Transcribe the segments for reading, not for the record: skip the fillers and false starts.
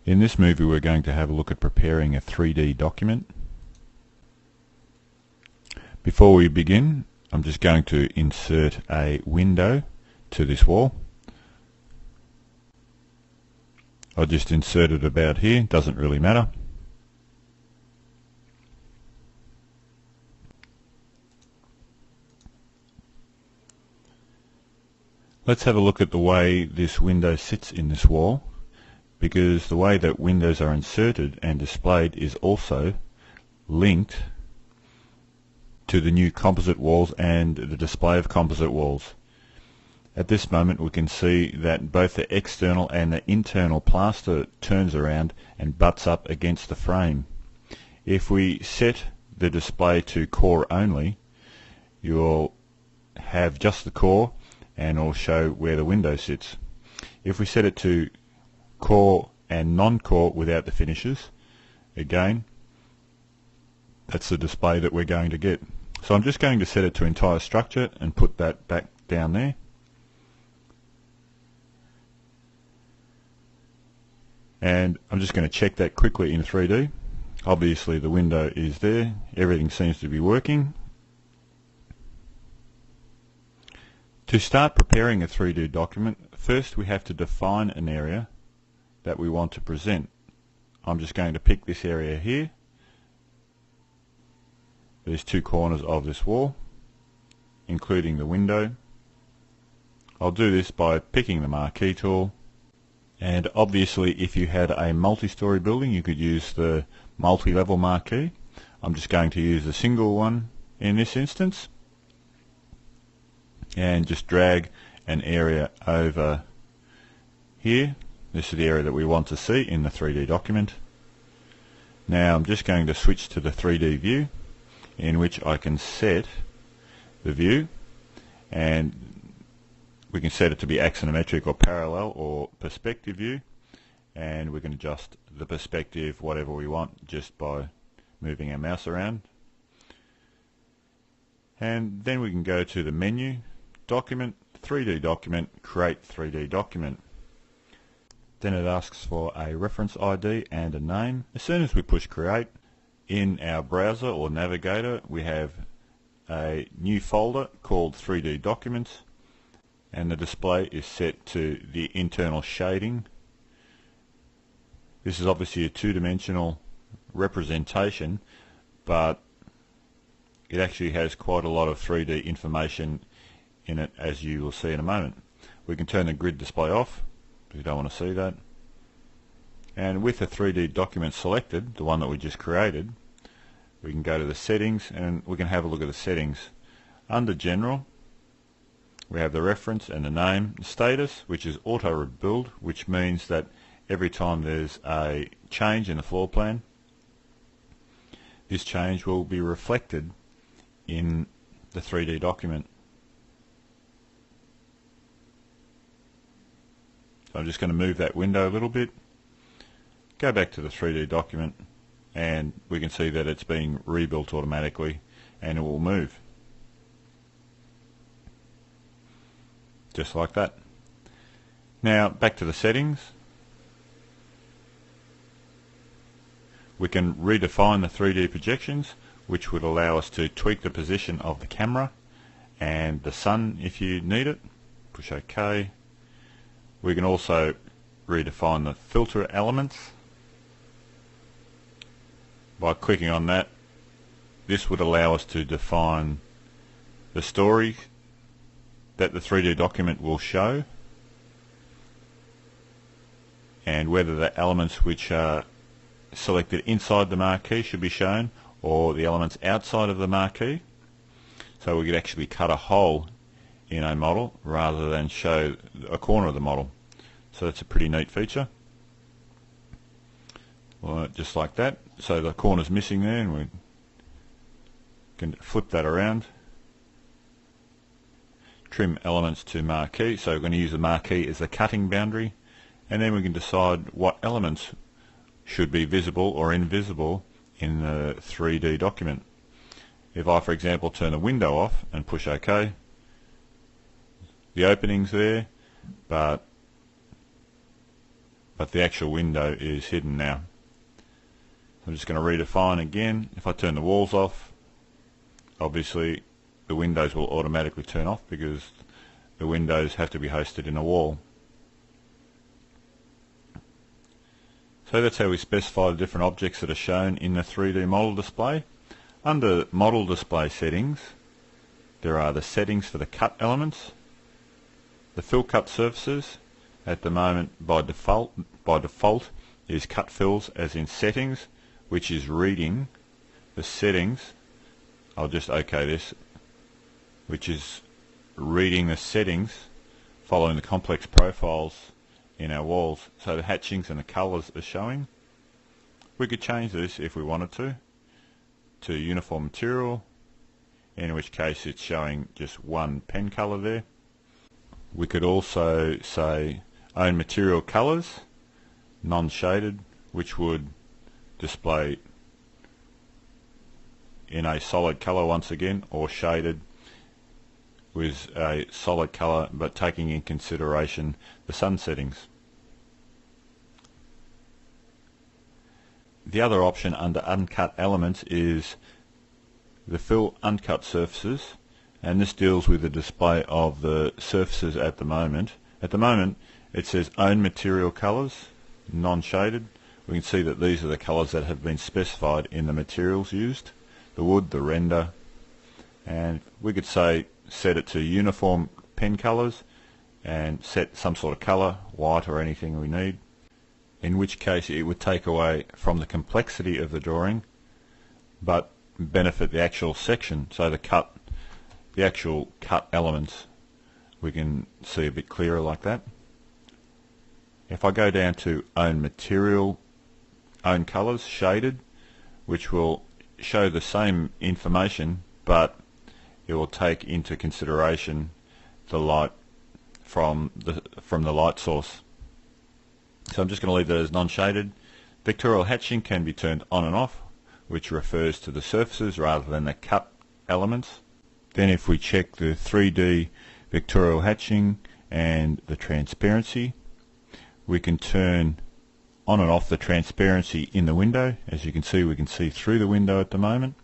In this movie we're going to have a look at preparing a 3D document. Before we begin, I'm just going to insert a window to this wall. I'll just insert it about here, doesn't really matter. Let's have a look at the way this window sits in this wall, because the way that windows are inserted and displayed is also linked to the new composite walls and the display of composite walls. At this moment we can see that both the external and the internal plaster turns around and butts up against the frame. If we set the display to core only, you'll have just the core and it'll show where the window sits. If we set it to core and non-core without the finishes, again, that's the display that we're going to get. So I'm just going to set it to entire structure and put that back down there. And I'm just going to check that quickly in 3D. Obviously the window is there, everything seems to be working. To start preparing a 3D document, first we have to define an area that we want to present. I'm just going to pick this area here. There's two corners of this wall, including the window. I'll do this by picking the marquee tool, and obviously if you had a multi-story building you could use the multi-level marquee. I'm just going to use the single one in this instance, and just drag an area over here. This is the area that we want to see in the 3D document. Now I'm just going to switch to the 3D view, in which I can set the view, and we can set it to be axonometric or parallel or perspective view, and we can adjust the perspective whatever we want just by moving our mouse around. And then we can go to the menu, document, 3D document, create 3D document. Then it asks for a reference ID and a name. As soon as we push create, in our browser or navigator we have a new folder called 3D documents, and the display is set to the internal shading. This is obviously a two-dimensional representation, but it actually has quite a lot of 3D information in it, as you will see in a moment. We can turn the grid display off if you don't want to see that, and with the 3D document selected, the one that we just created, we can go to the settings and we can have a look at the settings. Under general we have the reference and the name. Status, which is auto rebuild, which means that every time there's a change in the floor plan, this change will be reflected in the 3D document. So I'm just going to move that window a little bit, go back to the 3D document, and we can see that it's being rebuilt automatically and it will move. Just like that. Now back to the settings. We can redefine the 3D projections, which would allow us to tweak the position of the camera and the sun if you need it. Push OK. We can also redefine the filter elements. By clicking on that, this would allow us to define the story that the 3D document will show, and whether the elements which are selected inside the marquee should be shown or the elements outside of the marquee. So we could actually cut a hole in a model rather than show a corner of the model. So that's a pretty neat feature. Well, just like that. So the corner's missing there, and we can flip that around. Trim elements to marquee, so we're going to use the marquee as the cutting boundary, and then we can decide what elements should be visible or invisible in the 3D document. If I, for example, turn the window off and push OK, the opening's there, but but the actual window is hidden now. I'm just going to redefine again. If I turn the walls off, obviously the windows will automatically turn off because the windows have to be hosted in a wall. So that's how we specify the different objects that are shown in the 3D model display. Under model display settings, there are the settings for the cut elements, the fill cut surfaces. At the moment, by default is cut fills as in settings, which is reading the settings. I'll just OK this, which is reading the settings following the complex profiles in our walls. So the hatchings and the colours are showing. We could change this if we wanted to uniform material, in which case it's showing just one pen colour there. We could also say own material colours, non-shaded, which would display in a solid colour once again, or shaded with a solid colour but taking in consideration the sun settings. The other option under uncut elements is the fill uncut surfaces, and this deals with the display of the surfaces at the moment. At the moment it says own material colours, non-shaded. We can see that these are the colours that have been specified in the materials used, the wood, the render, and we could say set it to uniform pen colours and set some sort of colour, white or anything we need, in which case it would take away from the complexity of the drawing but benefit the actual section. So the actual cut elements we can see a bit clearer like that. If I go down to own material, own colours, shaded, which will show the same information but it will take into consideration the light from the light source. So I'm just going to leave that as non-shaded. Vectorial hatching can be turned on and off, which refers to the surfaces rather than the cut elements. Then if we check the 3D vectorial hatching and the transparency, we can turn on and off the transparency in the window. As you can see, we can see through the window at the moment,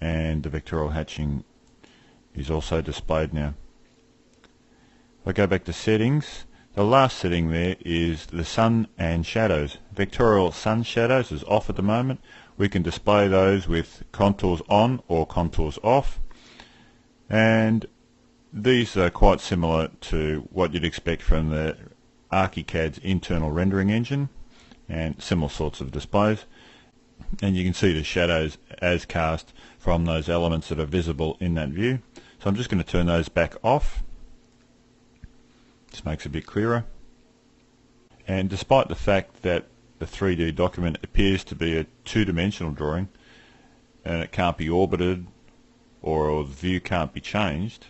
and the vectorial hatching is also displayed now. If I go back to settings, the last setting there is the sun and shadows. Vectorial sun shadows is off at the moment. We can display those with contours on or contours off, and these are quite similar to what you'd expect from the ArchiCAD's internal rendering engine and similar sorts of displays. And you can see the shadows as cast from those elements that are visible in that view. So I'm just going to turn those back off. This makes it a bit clearer. And despite the fact that the 3D document appears to be a two-dimensional drawing and it can't be orbited or the view can't be changed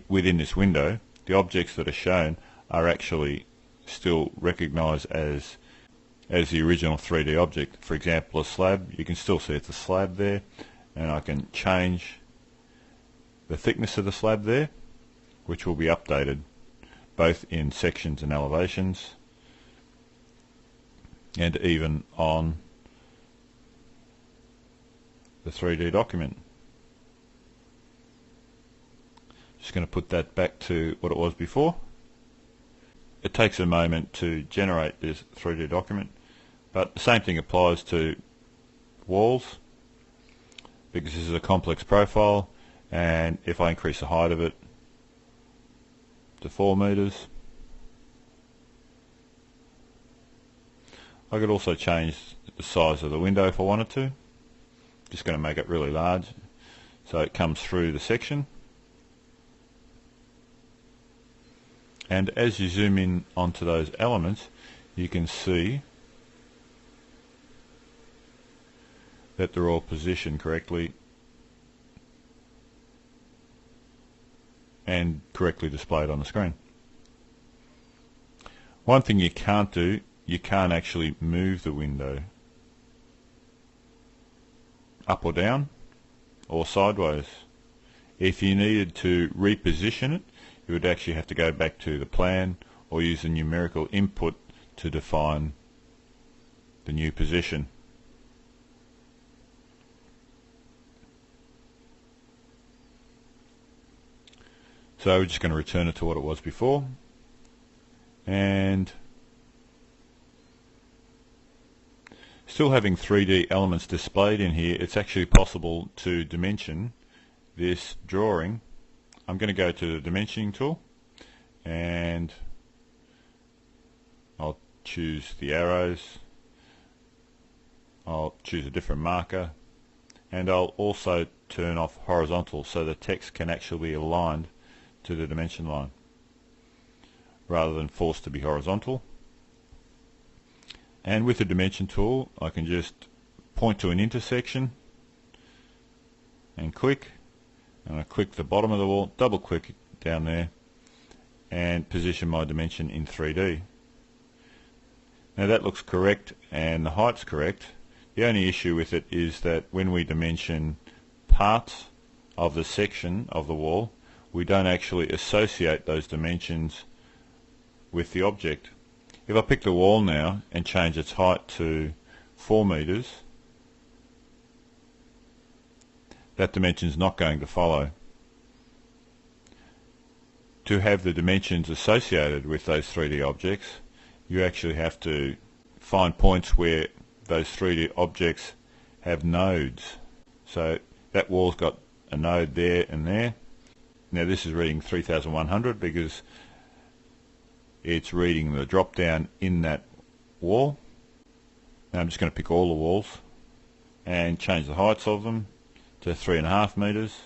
within this window, the objects that are shown are actually still recognized as the original 3D object. For example, a slab, you can still see it's a slab there, and I can change the thickness of the slab there, which will be updated both in sections and elevations and even on the 3D document. Just going to put that back to what it was before. It takes a moment to generate this 3D document, but the same thing applies to walls, because this is a complex profile, and if I increase the height of it to 4 meters, I could also change the size of the window if I wanted to. Just going to make it really large so it comes through the section. And as you zoom in onto those elements, you can see that they're all positioned correctly and correctly displayed on the screen. One thing you can't do, you can't actually move the window up or down or sideways. If you needed to reposition it, you would actually have to go back to the plan or use a numerical input to define the new position. So we're just going to return it to what it was before, and still having 3D elements displayed in here, it's actually possible to dimension this drawing. I'm going to go to the dimensioning tool and I'll choose the arrows, I'll choose a different marker, and I'll also turn off horizontal so the text can actually be aligned to the dimension line rather than forced to be horizontal. And with the dimension tool I can just point to an intersection and click, and I click the bottom of the wall, double click down there and position my dimension in 3D. Now that looks correct and the height's correct. The only issue with it is that when we dimension parts of the section of the wall, we don't actually associate those dimensions with the object. If I pick the wall now and change its height to 4 meters, that dimension is not going to follow. To have the dimensions associated with those 3D objects, you actually have to find points where those 3D objects have nodes. So that wall's got a node there and there. Now this is reading 3100 because it's reading the drop down in that wall. Now I'm just going to pick all the walls and change the heights of them to 3.5 meters,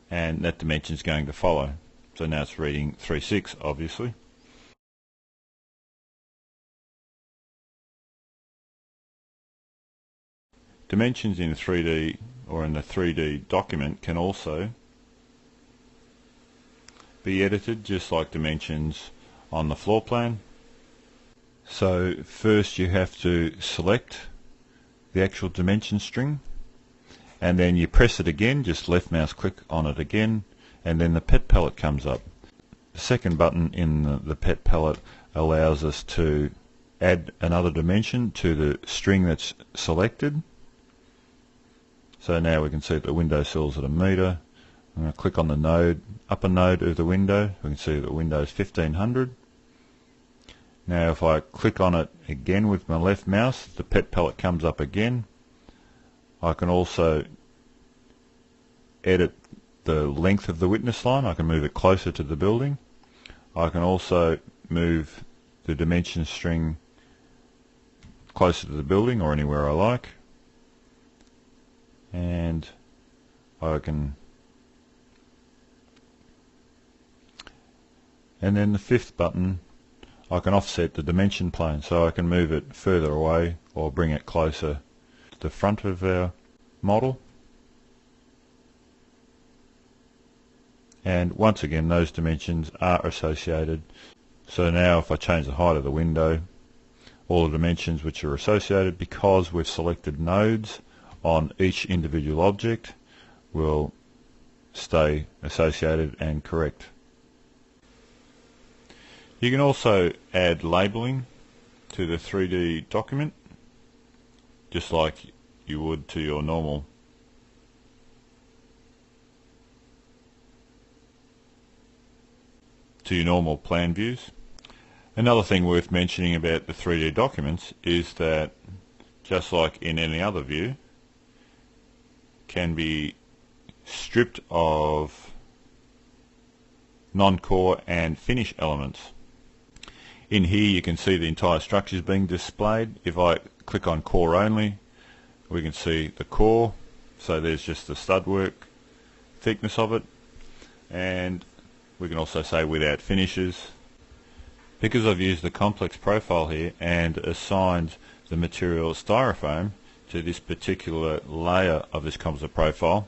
and that dimension is going to follow. So now it's reading 3.6 obviously. Dimensions in 3D or in the 3D document can also be edited just like dimensions on the floor plan. So first you have to select the actual dimension string, and then you press it again, just left mouse click on it again, and then the pet palette comes up. The second button in the pet palette allows us to add another dimension to the string that's selected. So now we can see that the window sill's at 1 meter. I'm going to click on the node, upper node of the window. We can see that the window is 1500. Now if I click on it again with my left mouse, the pet palette comes up again. I can also edit the length of the witness line. I can move it closer to the building. I can also move the dimension string closer to the building or anywhere I like. And I can, and then the fifth button, I can offset the dimension plane, so I can move it further away or bring it closer to the front of our model. And once again those dimensions are associated. So now if I change the height of the window, all the dimensions which are associated, because we've selected nodes on each individual object, will stay associated and correct. You can also add labeling to the 3D document just like you would to your normal plan views. Another thing worth mentioning about the 3D documents is that just like in any other view, can be stripped of non-core and finish elements. In here you can see the entire structure is being displayed. If I click on core only, we can see the core, so there's just the stud work thickness of it, and we can also say without finishes. Because I've used the complex profile here and assigned the material styrofoam to this particular layer of this composite profile,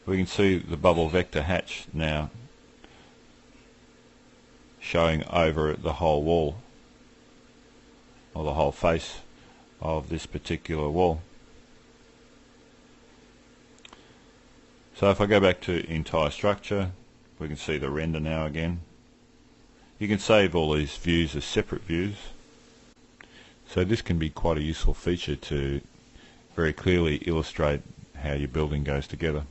we can see the bubble vector hatch now showing over the whole wall or the whole face of this particular wall. So if I go back to entire structure, we can see the render now again. You can save all these views as separate views So this can be quite a useful feature to very clearly illustrate how your building goes together.